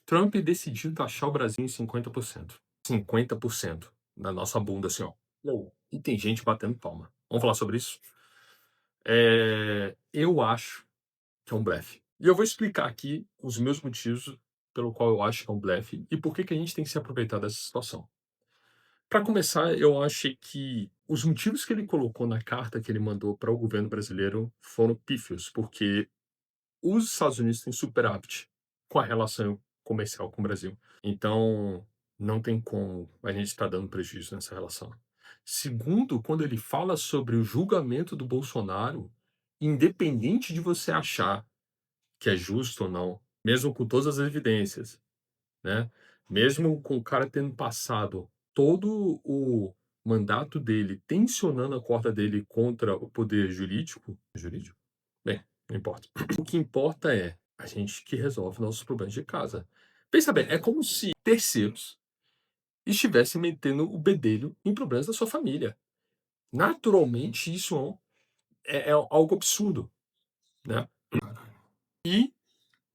Trump decidiu taxar o Brasil em 50%. 50% da nossa bunda, assim, ó. E tem gente batendo palma. Vamos falar sobre isso? Eu acho que é um blefe. E eu vou explicar aqui os meus motivos pelo qual eu acho que é um blefe e por que que a gente tem que se aproveitar dessa situação. Para começar, eu achei que os motivos que ele colocou na carta que ele mandou para o governo brasileiro foram pífios, porque os Estados Unidos têm superávit com a relação comercial com o Brasil. Então, não tem como a gente estar dando prejuízo nessa relação. Segundo, quando ele fala sobre o julgamento do Bolsonaro, independente de você achar que é justo ou não, mesmo com todas as evidências, né? Mesmo com o cara tendo passado todo o mandato dele tensionando a corda dele contra o poder jurídico, bem, não importa. O que importa é a gente que resolve nossos problemas de casa. Pensa bem, é como se terceiros estivessem metendo o bedelho em problemas da sua família. Naturalmente, isso é algo absurdo, né? E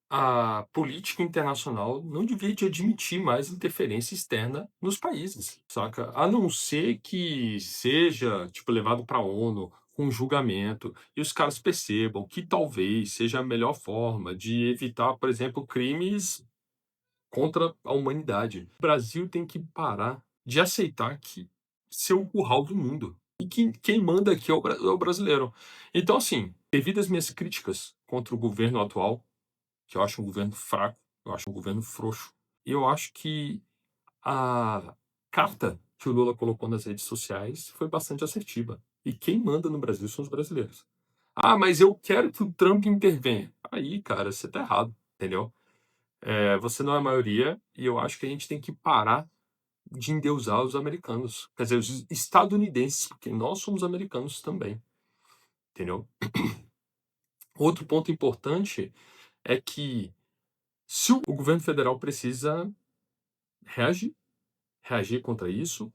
a política internacional não devia de admitir mais interferência externa nos países, saca? A não ser que seja, tipo, levado para a ONU com julgamento e os caras percebam que talvez seja a melhor forma de evitar, por exemplo, crimes contra a humanidade. O Brasil tem que parar de aceitar que ser o curral do mundo. E que quem manda aqui é o brasileiro. Então, assim, devido às minhas críticas contra o governo atual, que eu acho um governo fraco, eu acho um governo frouxo. E eu acho que a carta que o Lula colocou nas redes sociais foi bastante assertiva. E quem manda no Brasil são os brasileiros. Ah, mas eu quero que o Trump intervenha. Aí, cara, você tá errado, entendeu? Você não é a maioria e eu acho que a gente tem que parar de endeusar os americanos. Quer dizer, os estadunidenses, porque nós somos americanos também, entendeu? Outro ponto importante é que se o governo federal precisa reagir, reagir contra isso,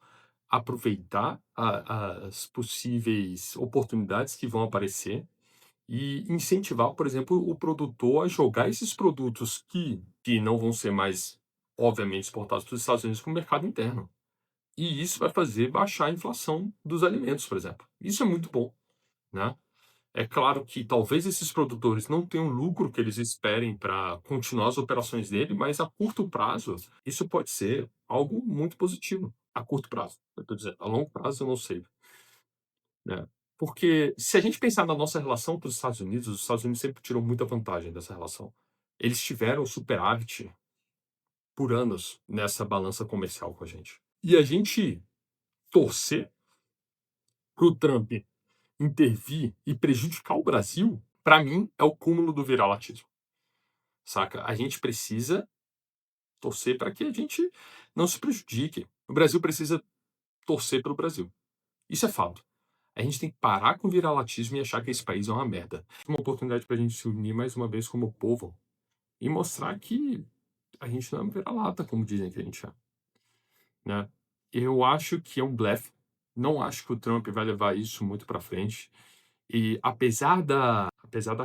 aproveitar as possíveis oportunidades que vão aparecer e incentivar, por exemplo, o produtor a jogar esses produtos que não vão ser mais, obviamente, exportados para os Estados Unidos para o mercado interno. E isso vai fazer baixar a inflação dos alimentos, por exemplo. Isso é muito bom, né? É claro que talvez esses produtores não tenham o lucro que eles esperem para continuar as operações dele, mas a curto prazo, isso pode ser algo muito positivo. A curto prazo, eu estou dizendo. A longo prazo, eu não sei, né? Porque se a gente pensar na nossa relação com os Estados Unidos sempre tirou muita vantagem dessa relação. Eles tiveram superávit por anos nessa balança comercial com a gente. E a gente torcer para o Trump intervir e prejudicar o Brasil, para mim, é o cúmulo do viralatismo. Saca? A gente precisa torcer para que a gente não se prejudique. O Brasil precisa torcer pelo Brasil. Isso é fato. A gente tem que parar com o viralatismo e achar que esse país é uma merda. Uma oportunidade para a gente se unir mais uma vez como povo e mostrar que a gente não é um vira-lata, como dizem que a gente é, né? Eu acho que é um blefe. Não acho que o Trump vai levar isso muito para frente. E apesar da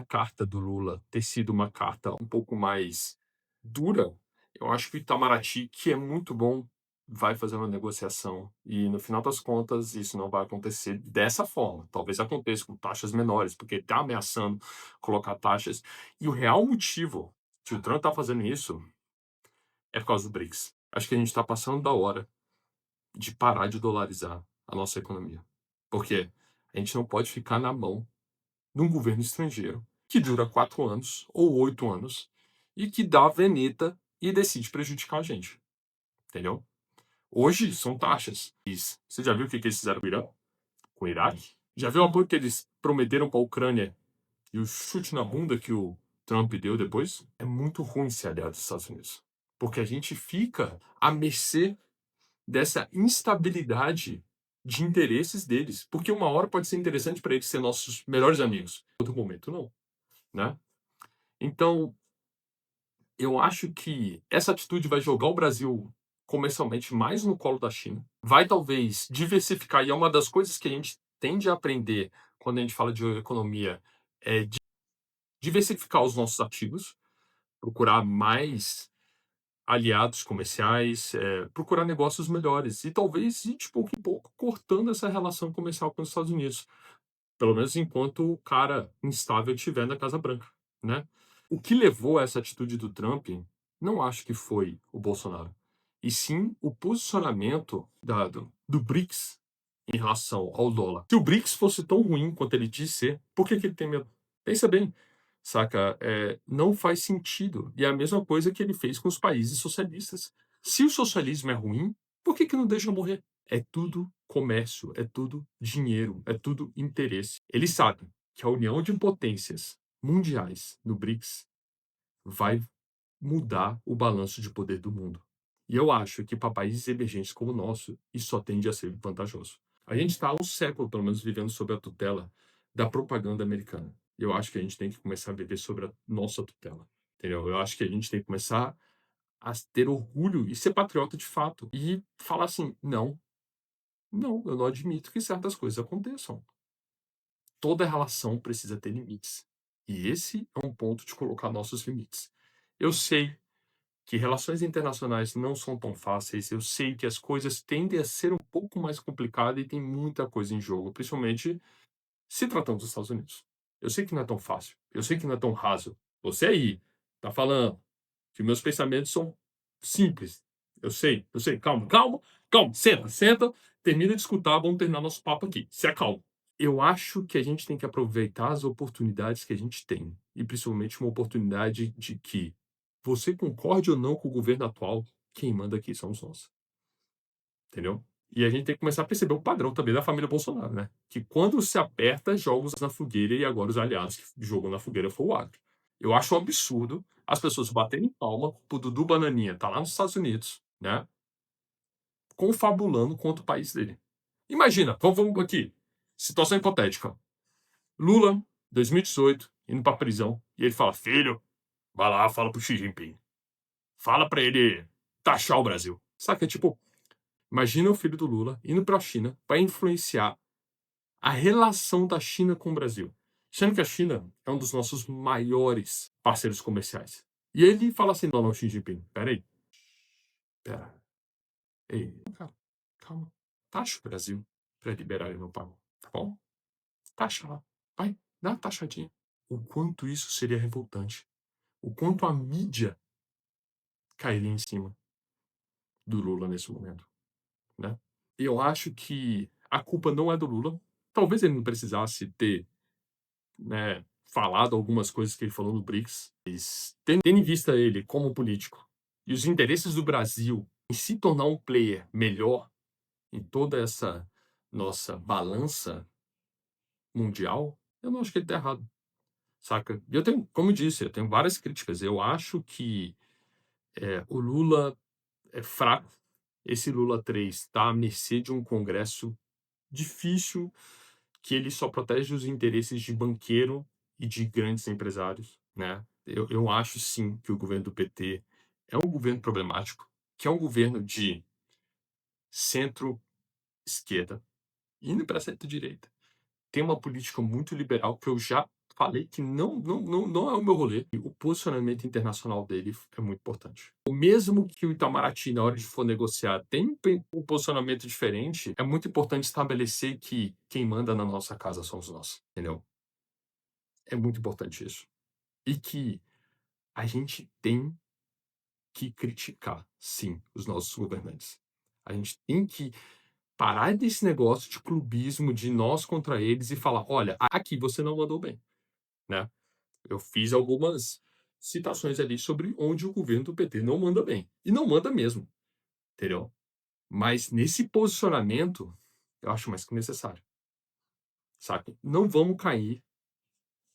carta do Lula ter sido uma carta um pouco mais dura, eu acho que o Itamaraty, que é muito bom, vai fazer uma negociação. E no final das contas, isso não vai acontecer dessa forma. Talvez aconteça com taxas menores, porque está ameaçando colocar taxas. E o real motivo que o Trump está fazendo isso é por causa do BRICS. Acho que a gente está passando da hora de parar de dolarizar a nossa economia. Porque a gente não pode ficar na mão de um governo estrangeiro que dura 4 anos ou 8 anos e que dá a veneta e decide prejudicar a gente, entendeu? Hoje são taxas. Você já viu o que eles fizeram com o Irã? Com o Iraque? Já viu o apoio que eles prometeram para a Ucrânia e o chute na bunda que o Trump deu depois? É muito ruim ser aliado dos Estados Unidos. Porque a gente fica à mercê dessa instabilidade de interesses deles. Porque uma hora pode ser interessante para eles ser nossos melhores amigos. Em outro momento, não, né? Então, eu acho que essa atitude vai jogar o Brasil comercialmente mais no colo da China. Vai talvez diversificar, e é uma das coisas que a gente tende a aprender quando a gente fala de economia, é diversificar os nossos ativos, procurar mais aliados comerciais, procurar negócios melhores e talvez ir de pouco em pouco cortando essa relação comercial com os Estados Unidos, pelo menos enquanto o cara instável estiver na Casa Branca, né. O que levou a essa atitude do Trump, não acho que foi o Bolsonaro, e sim o posicionamento do BRICS em relação ao dólar. Se o BRICS fosse tão ruim quanto ele diz ser, por que que ele tem medo? Pensa bem, saca? Não faz sentido. E é a mesma coisa que ele fez com os países socialistas. Se o socialismo é ruim, por que que não deixa morrer? É tudo comércio, é tudo dinheiro, é tudo interesse. Eles sabem que a união de potências mundiais no BRICS vai mudar o balanço de poder do mundo. E eu acho que para países emergentes como o nosso, isso só tende a ser vantajoso. A gente está há um século, pelo menos, vivendo sob a tutela da propaganda americana. E eu acho que a gente tem que começar a viver sobre a nossa tutela. Entendeu? Eu acho que a gente tem que começar a ter orgulho e ser patriota de fato. E falar assim: não, não, eu não admito que certas coisas aconteçam. Toda relação precisa ter limites. E esse é um ponto de colocar nossos limites. Eu sei que relações internacionais não são tão fáceis. Eu sei que as coisas tendem a ser um pouco mais complicadas e tem muita coisa em jogo, principalmente se tratando dos Estados Unidos. Eu sei que não é tão fácil. Eu sei que não é tão raso. Você aí tá falando que meus pensamentos são simples. Eu sei. Calma, calma, calma. Senta, senta. Termina de escutar. Vamos terminar nosso papo aqui. Se acalma. Eu acho que a gente tem que aproveitar as oportunidades que a gente tem, e principalmente uma oportunidade de que, você concorde ou não com o governo atual, quem manda aqui somos nós, entendeu? E a gente tem que começar a perceber o padrão também da família Bolsonaro, né? Que quando se aperta, jogos na fogueira e agora os aliados que jogam na fogueira foi o agro. Eu acho um absurdo as pessoas baterem palma pro Dudu Bananinha, tá lá nos Estados Unidos, né? Confabulando contra o país dele. Imagina, vamos aqui, situação hipotética. Lula, 2018, indo pra prisão, e ele fala: filho, vai lá, fala pro Xi Jinping. Fala pra ele taxar o Brasil. Saca? Tipo, imagina o filho do Lula indo pra China pra influenciar a relação da China com o Brasil. Sendo que a China é um dos nossos maiores parceiros comerciais. E ele fala assim: não, não, Xi Jinping, pera aí, pera, ei, cara, calma, taxa o Brasil pra liberar ele no pago, tá bom? Taxa lá, vai, dá uma taxadinha. O quanto isso seria revoltante. O quanto a mídia cairia em cima do Lula nesse momento, né? Eu acho que a culpa não é do Lula. Talvez ele não precisasse ter, né, falado algumas coisas que ele falou no BRICS, mas tendo em vista ele como político e os interesses do Brasil em se tornar um player melhor em toda essa nossa balança mundial, eu não acho que ele está errado, saca? E eu tenho, como eu disse, eu tenho várias críticas. Eu acho que o Lula é fraco. Esse Lula 3 está à mercê de um Congresso difícil, que ele só protege os interesses de banqueiro e de grandes empresários, né? Eu acho sim que o governo do PT é um governo problemático, que é um governo de centro-esquerda, indo para centro-direita. Tem uma política muito liberal que eu já falei que não é o meu rolê. E o posicionamento internacional dele é muito importante. O mesmo que o Itamaraty, na hora de for negociar, tem um posicionamento diferente, é muito importante estabelecer que quem manda na nossa casa somos nós, entendeu? É muito importante isso. E que a gente tem que criticar, sim, os nossos governantes. A gente tem que parar desse negócio de clubismo, de nós contra eles e falar: olha, aqui você não mandou bem, né? Eu fiz algumas citações ali sobre onde o governo do PT não manda bem. E não manda mesmo, entendeu? Mas nesse posicionamento, eu acho mais que necessário, sabe? Não vamos cair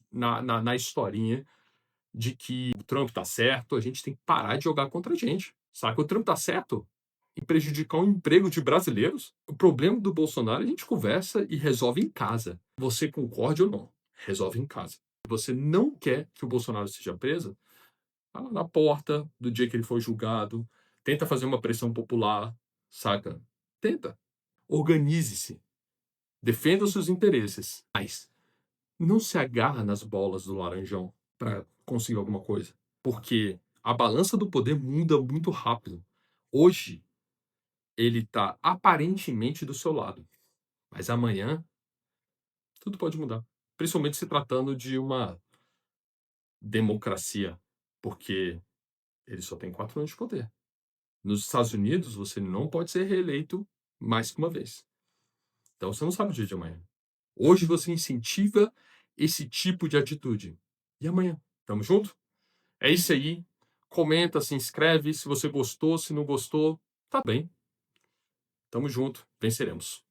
na historinha de que o Trump tá certo, a gente tem que parar de jogar contra a gente, sabe? O Trump tá certo em prejudicar o emprego de brasileiros. O problema do Bolsonaro a gente conversa e resolve em casa. Você concorde ou não, resolve em casa. Se você não quer que o Bolsonaro seja preso, tá lá na porta do dia que ele foi julgado, tenta fazer uma pressão popular, saca? Tenta. Organize-se. Defenda os seus interesses. Mas não se agarra nas bolas do laranjão para conseguir alguma coisa. Porque A balança do poder muda muito rápido. Hoje, ele está aparentemente do seu lado, mas amanhã tudo pode mudar, principalmente se tratando de uma democracia, porque ele só tem 4 anos de poder. Nos Estados Unidos, você não pode ser reeleito mais que uma vez. Então você não sabe o dia de amanhã. Hoje você incentiva esse tipo de atitude. E amanhã? Tamo junto? É isso aí. Comenta, se inscreve se você gostou, se não gostou, tá bem. Tamo junto, venceremos.